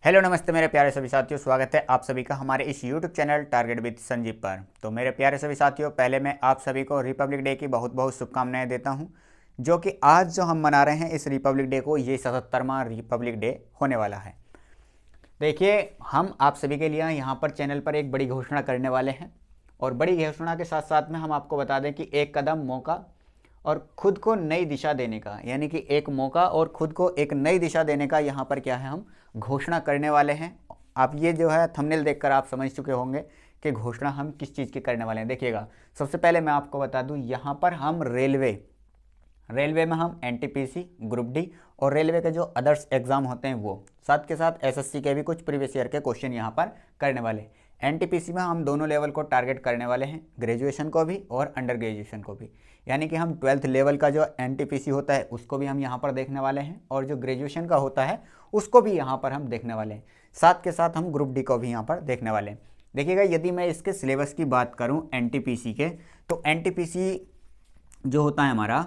Hello नमस्ते मेरे प्यारे सभी साथियों, स्वागत है आप सभी का हमारे इस YouTube channel target with Sanjeev पर। तो मेरे प्यारे सभी साथियों, पहले मैं आप सभी को रिपब्लिक डे की बहुत बहुत शुभकामनाएं देता हूं, जो कि आज जो हम मना रहे हैं इस रिपब्लिक डे को, ये 77वां रिपब्लिक डे होने वाला है। देखिए, हम आप सभी के लिए यहाँ पर चैनल पर एक बड़ी घोषणा करने वाले हैं, और बड़ी घोषणा के साथ साथ में हम आपको बता दें कि एक कदम मौका और खुद को नई दिशा देने का, यानी कि एक मौका और खुद को एक नई दिशा देने का यहाँ पर क्या है, हम घोषणा करने वाले हैं। आप ये जो है थंबनेल देखकर आप समझ चुके होंगे कि घोषणा हम किस चीज़ की करने वाले हैं। देखिएगा, सबसे पहले मैं आपको बता दूं, यहाँ पर हम रेलवे में हम एनटीपीसी, ग्रुप डी और रेलवे के जो अदर्स एग्जाम होते हैं वो, साथ के साथ एसएससी के भी कुछ प्रीवियस ईयर के क्वेश्चन यहाँ पर करने वाले हैं। एनटीपीसी में हम दोनों लेवल को टारगेट करने वाले हैं, ग्रेजुएशन को भी और अंडर ग्रेजुएशन को भी, यानी कि हम 12th लेवल का जो एनटीपीसी होता है उसको भी हम यहाँ पर देखने वाले हैं, और जो ग्रेजुएशन का होता है उसको भी यहाँ पर हम देखने वाले हैं। साथ के साथ हम ग्रुप डी को भी यहाँ पर देखने वाले हैं। देखिएगा, यदि मैं इसके सिलेबस की बात करूँ एनटीपीसी के, तो एनटीपीसी जो होता है हमारा,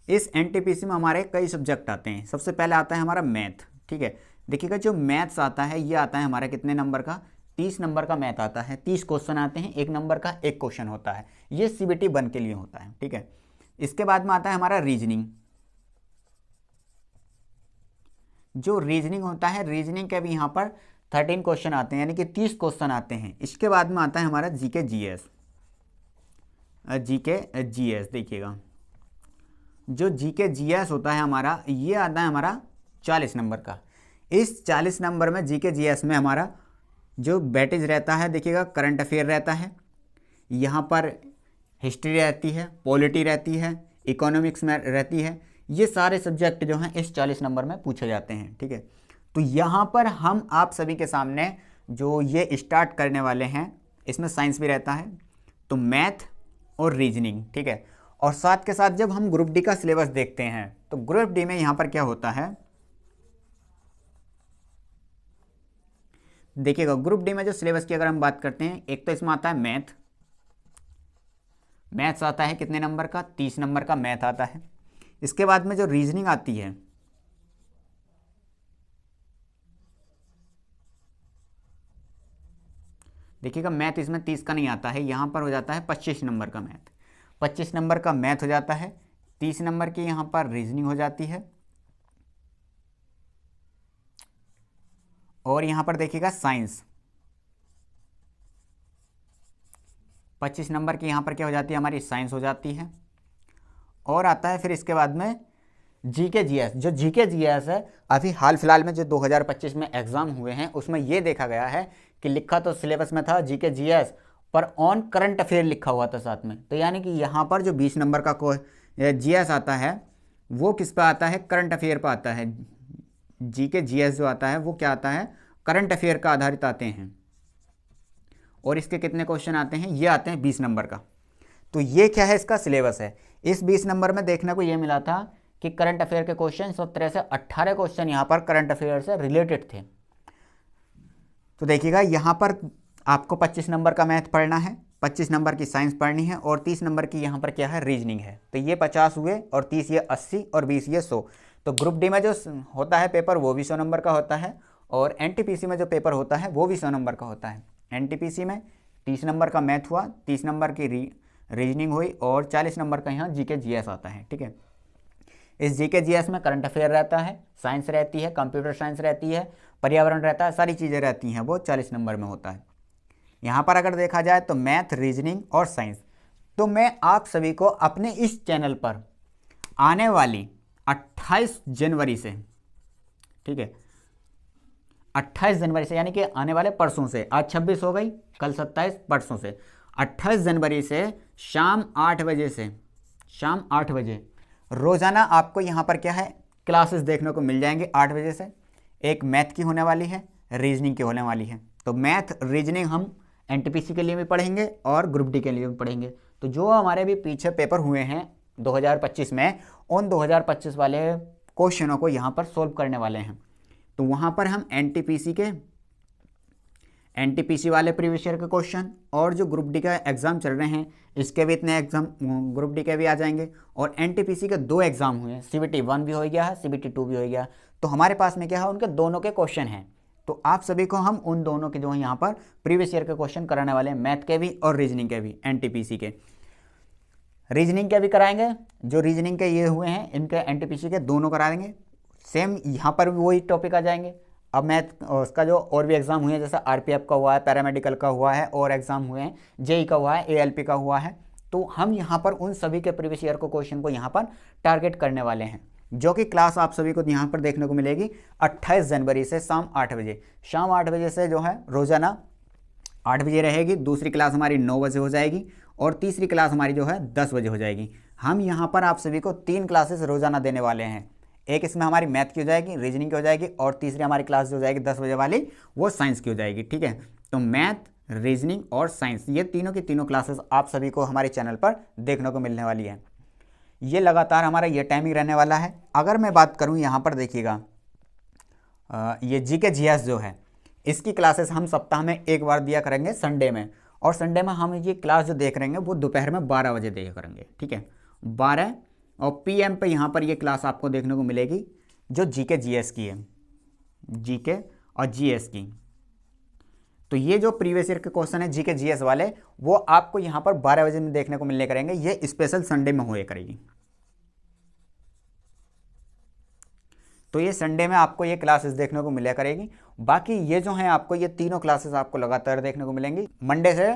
इस एनटीपीसी में हमारे कई सब्जेक्ट आते हैं। सबसे पहले आता है हमारा मैथ। ठीक है, देखिएगा, जो मैथ्स आता है ये आता है हमारा कितने नंबर का, 30 नंबर का मैथ आता है। 30 क्वेश्चन आते हैं, 1 नंबर का 1 क्वेश्चन होता है। ये सीबीटी 1 के लिए होता है। ठीक है, इसके बाद में आता है हमारा रीजनिंग। जो रीजनिंग होता है, रीजनिंग के भी यहाँ पर 13 क्वेश्चन आते हैं, यानी कि 30 क्वेश्चन आते हैं। इसके बाद में आता है हमारा जीके जीएस। देखिएगा, जो जीके जीएस होता है हमारा, ये आता है हमारा 40 नंबर का। इस 40 नंबर में जीके जीएस में हमारा जो वेटेज रहता है, देखिएगा, करंट अफेयर रहता है, यहाँ पर हिस्ट्री रहती है, पॉलिटी रहती है, इकोनॉमिक्स में रहती है। ये सारे सब्जेक्ट जो हैं इस 40 नंबर में पूछे जाते हैं। ठीक है, तो यहाँ पर हम आप सभी के सामने जो ये स्टार्ट करने वाले हैं, इसमें साइंस भी रहता है, तो मैथ और रीजनिंग। ठीक है, और साथ के साथ जब हम ग्रुप डी का सिलेबस देखते हैं, तो ग्रुप डी में यहाँ पर क्या होता है, देखिएगा, ग्रुप डी में जो सिलेबस की अगर हम बात करते हैं, एक तो इसमें आता है मैथ्स आता है कितने नंबर का, 30 नंबर का मैथ आता है। इसके बाद में जो रीजनिंग आती है, देखिएगा, मैथ इसमें 30 का नहीं आता है, यहाँ पर हो जाता है 25 नंबर का मैथ। 25 नंबर का मैथ हो जाता है, 30 नंबर की यहाँ पर रीजनिंग हो जाती है, और यहाँ पर देखिएगा साइंस 25 नंबर की यहाँ पर क्या हो जाती है, हमारी साइंस हो जाती है। और आता है फिर इसके बाद में जीके जीएस। जो जीके जीएस है, अभी हाल फिलहाल में जो 2025 में एग्जाम हुए हैं उसमें ये देखा गया है कि लिखा तो सिलेबस में था जीके जीएस, पर ऑन करंट अफेयर लिखा हुआ था साथ में। तो यानी कि यहाँ पर जो 20 नंबर का जीएस आता है वो किस पे आता है, करंट अफेयर पर आता है। जीके जीएस जो आता है वो क्या आता है, करंट अफेयर का आधारित आते हैं। और इसके कितने क्वेश्चन आते हैं, ये आते हैं 20 नंबर का। तो ये क्या है, इसका सिलेबस है। इस 20 नंबर में देखने को ये मिला था कि करंट अफेयर के क्वेश्चन 17 से 18 क्वेश्चन यहाँ पर करंट अफेयर से रिलेटेड थे। तो देखिएगा, यहाँ पर आपको 25 नंबर का मैथ पढ़ना है, 25 नंबर की साइंस पढ़नी है, और 30 नंबर की यहाँ पर क्या है, रीजनिंग है। तो ये 50 हुए, और 30 ये 80, और 20 ये 100। तो ग्रुप डी में जो होता है पेपर वो भी 100 नंबर का होता है, और एनटीपीसी में जो पेपर होता है वो भी 100 नंबर का होता है। एनटीपीसी में 30 नंबर का मैथ हुआ, 30 नंबर की रीजनिंग हुई, और 40 नंबर का यहाँ जीके जीएस आता है। ठीक है, इस जीके जीएस में करंट अफेयर रहता है, साइंस रहती है, कंप्यूटर साइंस रहती है, पर्यावरण रहता है, सारी चीज़ें रहती हैं, वो 40 नंबर में होता है। यहाँ पर अगर देखा जाए तो मैथ, रीजनिंग और साइंस। तो मैं आप सभी को अपने इस चैनल पर आने वाली 28 जनवरी से, ठीक है, 28 जनवरी से, यानी कि आने वाले परसों से, आज 26 हो गई, कल 27, परसों से 28 जनवरी से शाम 8 बजे रोज़ाना आपको यहाँ पर क्या है, क्लासेस देखने को मिल जाएंगे 8 बजे से। एक मैथ की होने वाली है, रीजनिंग की होने वाली है। तो मैथ रीजनिंग हम एनटीपीसी के लिए भी पढ़ेंगे और ग्रुप डी के लिए भी पढ़ेंगे। तो जो हमारे भी पीछे पेपर हुए हैं 2025 में, उन 2025 वाले क्वेश्चनों को यहाँ पर सोल्व करने वाले हैं। तो वहाँ पर हम एनटीपीसी के एनटीपीसी वाले प्रीवियस ईयर के क्वेश्चन, और जो ग्रुप डी का एग्जाम चल रहे हैं इसके भी इतने एग्जाम ग्रुप डी के भी आ जाएंगे। और एनटीपीसी के 2 एग्जाम हुए हैं, सीबीटी 1 भी हो गया है, सीबीटी 2 भी हो गया, तो हमारे पास में क्या है, उनके दोनों के क्वेश्चन हैं। तो आप सभी को हम उन दोनों के जो है यहाँ पर प्रीवियस ईयर के क्वेश्चन कराने वाले हैं, मैथ के भी और रीजनिंग के भी। एनटीपीसी के रीजनिंग के भी कराएंगे, जो रीजनिंग के ये हुए हैं इनके एनटीपीसी के दोनों करा देंगे। सेम यहाँ पर भी वही टॉपिक आ जाएंगे। अब मैथ उसका जो और भी एग्जाम हुए हैं, जैसे आरपीएफ का हुआ है, पैरामेडिकल का हुआ है, और एग्जाम हुए हैं, जेई का हुआ है, एएलपी का हुआ है, तो हम यहाँ पर उन सभी के प्रीवियस ईयर को क्वेश्चन को यहाँ पर टारगेट करने वाले हैं, जो कि क्लास आप सभी को यहाँ पर देखने को मिलेगी 28 जनवरी से शाम 8 बजे। शाम 8 बजे से जो है रोजाना 8 बजे रहेगी। दूसरी क्लास हमारी 9 बजे हो जाएगी, और तीसरी क्लास हमारी जो है 10 बजे हो जाएगी। हम यहाँ पर आप सभी को 3 क्लासेस रोजाना देने वाले हैं। एक इसमें हमारी मैथ की हो जाएगी, रीजनिंग की हो जाएगी, और तीसरी हमारी क्लास जो हो जाएगी 10 बजे वाली, वो साइंस की हो जाएगी। ठीक है, तो मैथ, रीजनिंग और साइंस, ये तीनों की तीनों क्लासेस आप सभी को हमारे चैनल पर देखने को मिलने वाली है। ये लगातार हमारा ये टाइमिंग रहने वाला है। अगर मैं बात करूँ यहाँ पर देखिएगा, ये जीके जीएस जो है इसकी क्लासेस हम सप्ताह में एक बार दिया करेंगे संडे में, और संडे में हम ये क्लास जो देख रहेंगे वो दोपहर में 12 बजे दिया करेंगे। ठीक है, 12 और पीएम पे यहाँ पर ये क्लास आपको देखने को मिलेगी जो जीके जीएस की है, जीके और जीएस की। तो ये जो प्रीवियस ईयर के क्वेश्चन है जीके जीएस वाले, वो आपको यहाँ पर 12 बजे में देखने को मिलने करेंगे। ये स्पेशल संडे में हुए करेगी, तो ये संडे में आपको ये क्लासेस देखने को मिला करेगी। बाकी ये जो हैं आपको ये तीनों क्लासेस आपको लगातार देखने को मिलेंगी मंडे से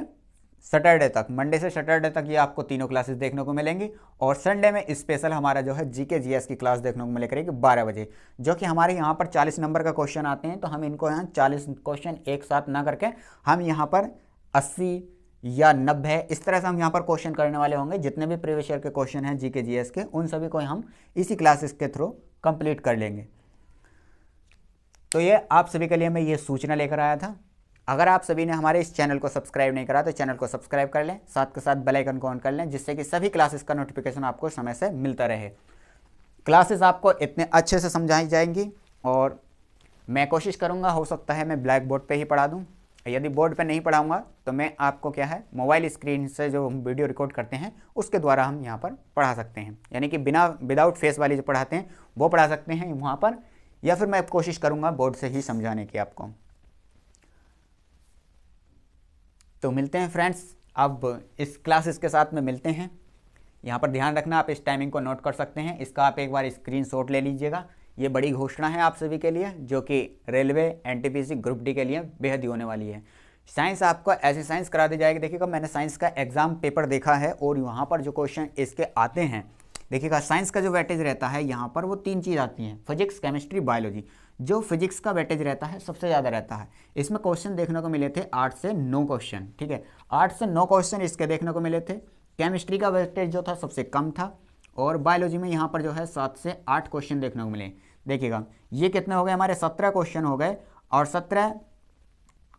सैटरडे तक। मंडे से सैटरडे तक ये आपको तीनों क्लासेस देखने को मिलेंगी, और संडे में स्पेशल हमारा जो है जीके जीएस की क्लास देखने को मिले करेगी 12 बजे, जो कि हमारे यहाँ पर 40 नंबर का क्वेश्चन आते हैं। तो हम इनको यहाँ 40 क्वेश्चन एक साथ ना करके हम यहाँ पर 80 या 90 इस तरह से हम यहाँ पर क्वेश्चन करने वाले होंगे। जितने भी प्रीवियस ईयर के क्वेश्चन हैं जीके जीएस के, उन सभी को हम इसी क्लासेस के थ्रू कंप्लीट कर लेंगे। तो ये आप सभी के लिए मैं ये सूचना लेकर आया था। अगर आप सभी ने हमारे इस चैनल को सब्सक्राइब नहीं करा तो चैनल को सब्सक्राइब कर लें, साथ के साथ बेल आइकन को ऑन कर लें, जिससे कि सभी क्लासेस का नोटिफिकेशन आपको समय से मिलता रहे। क्लासेस आपको इतने अच्छे से समझाई जाएंगी, और मैं कोशिश करूँगा, हो सकता है मैं ब्लैक बोर्ड पर ही पढ़ा दूँ। यदि बोर्ड पे नहीं पढ़ाऊँगा तो मैं आपको क्या है मोबाइल स्क्रीन से जो हम वीडियो रिकॉर्ड करते हैं उसके द्वारा हम यहाँ पर पढ़ा सकते हैं, यानी कि विदाउट फेस वाली जो पढ़ाते हैं वो पढ़ा सकते हैं वहाँ पर, या फिर मैं कोशिश करूँगा बोर्ड से ही समझाने की आपको। तो मिलते हैं फ्रेंड्स, अब इस क्लासेस के साथ में मिलते हैं। यहाँ पर ध्यान रखना, आप इस टाइमिंग को नोट कर सकते हैं, इसका आप एक बार स्क्रीनशॉट ले लीजिएगा। ये बड़ी घोषणा है आप सभी के लिए, जो कि रेलवे एनटीपीसी ग्रुप डी के लिए बेहद ही होने वाली है। साइंस आपको ऐसी साइंस करा दी जाएगी। देखिएगा, मैंने साइंस का एग्जाम पेपर देखा है, और यहाँ पर जो क्वेश्चन इसके आते हैं, देखिएगा साइंस का जो वेटेज रहता है यहाँ पर वो 3 चीज़ आती हैं, फिजिक्स, केमिस्ट्री, बायोलॉजी। जो फिजिक्स का वेटेज रहता है सबसे ज़्यादा रहता है। इसमें क्वेश्चन देखने को मिले थे 8 से 9 क्वेश्चन। ठीक है, 8 से 9 क्वेश्चन इसके देखने को मिले थे। केमिस्ट्री का वेटेज जो था सबसे कम था, और बायोलॉजी में यहाँ पर जो है 7 से 8 क्वेश्चन देखने को मिले। देखिएगा ये कितने हो गए हमारे, 17 क्वेश्चन हो गए, और 17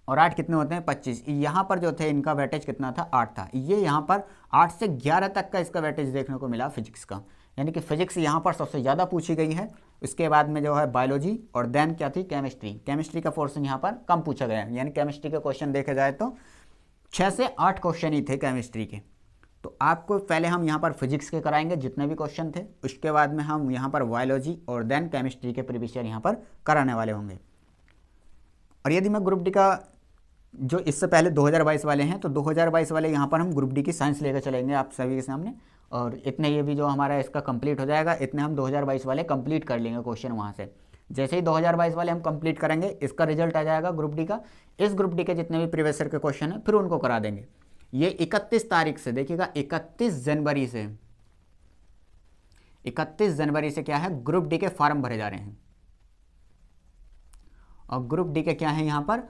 और 8 कितने होते हैं, 25। यहाँ पर जो थे इनका वेटेज कितना था, 8 था। ये यहाँ पर 8 से 11 तक का इसका वेटेज देखने को मिला फिजिक्स का, यानी कि फिजिक्स यहाँ पर सबसे ज़्यादा पूछी गई है। उसके बाद में जो है बायोलॉजी, और देन क्या थी, केमिस्ट्री। केमिस्ट्री का पोर्शन यहाँ पर कम पूछा गया है, यानी केमिस्ट्री के क्वेश्चन देखे जाए तो 6 से 8 क्वेश्चन ही थे केमिस्ट्री के। तो आपको पहले हम यहाँ पर फिजिक्स के कराएंगे जितने भी क्वेश्चन थे, उसके बाद में हम यहाँ पर बायोलॉजी और देन केमिस्ट्री के प्रीवियस ईयर यहाँ पर कराने वाले होंगे। और यदि मैं ग्रुप डी का जो इससे पहले 2022 वाले हैं, तो 2022 वाले यहाँ पर हम ग्रुप डी की साइंस लेकर चलेंगे आप सभी के सामने, और इतने ये भी जो हमारा इसका कंप्लीट हो जाएगा, इतने हम 2022 वाले कंप्लीट कर लेंगे क्वेश्चन वहाँ से। जैसे ही 2022 वाले हम कंप्लीट करेंगे, इसका रिजल्ट आ जाएगा ग्रुप डी का। इस ग्रुप डी के जितने भी प्रीवियस ईयर के क्वेश्चन हैं फिर उनको करा देंगे। ये 31 तारीख से, देखिएगा 31 जनवरी से क्या है, ग्रुप डी के फॉर्म भरे जा रहे हैं। और ग्रुप डी के क्या है यहाँ पर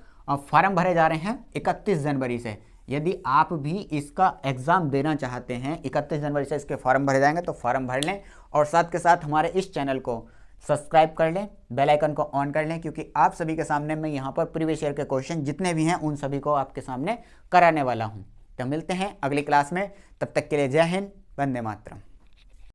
फॉर्म भरे जा रहे हैं 31 जनवरी से। यदि आप भी इसका एग्ज़ाम देना चाहते हैं, 31 जनवरी से इसके फॉर्म भरे जाएंगे, तो फॉर्म भर लें, और साथ के साथ हमारे इस चैनल को सब्सक्राइब कर लें, बेल आइकन को ऑन कर लें, क्योंकि आप सभी के सामने मैं यहाँ पर प्रीवियस ईयर के क्वेश्चन जितने भी हैं उन सभी को आपके सामने कराने वाला हूँ। तो मिलते हैं अगली क्लास में, तब तक के लिए जय हिंद, वंदे मातरम।